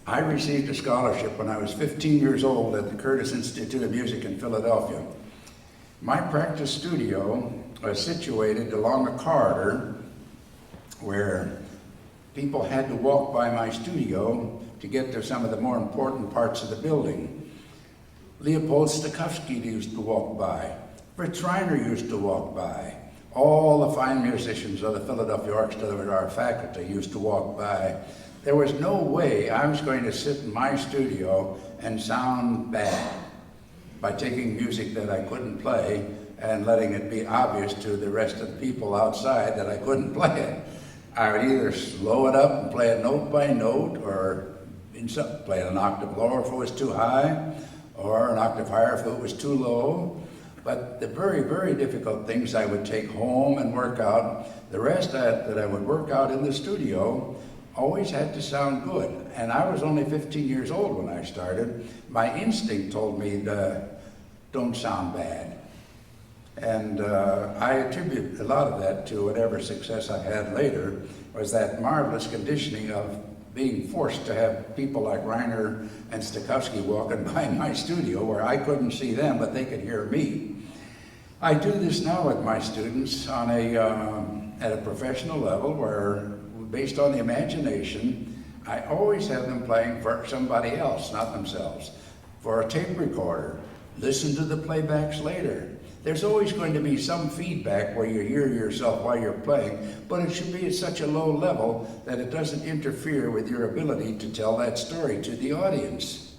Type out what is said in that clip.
I received a scholarship when I was 15 years old at the Curtis Institute of Music in Philadelphia. My practice studio was situated along a corridor where people had to walk by my studio to get to some of the more important parts of the building. Leopold Stokowski used to walk by. Fritz Reiner used to walk by. All the fine musicians of the Philadelphia Orchestra that were our faculty used to walk by. There was no way I was going to sit in my studio and sound bad by taking music that I couldn't play and letting it be obvious to the rest of the people outside that I couldn't play it. I would either slow it up and play it note by note, or play it an octave lower if it was too high, or an octave higher if it was too low. But the very, very difficult things I would take home and work out. The rest that I would work out in the studio always had to sound good. And I was only 15 years old when I started. My instinct told me, don't sound bad. And I attribute a lot of that to whatever success I had later, was that marvelous conditioning of being forced to have people like Reiner and Stokowski walking by my studio where I couldn't see them, but they could hear me. I do this now with my students on at a professional level where, based on the imagination, I always have them playing for somebody else, not themselves. For a tape recorder, listen to the playbacks later. There's always going to be some feedback where you hear yourself while you're playing, but it should be at such a low level that it doesn't interfere with your ability to tell that story to the audience.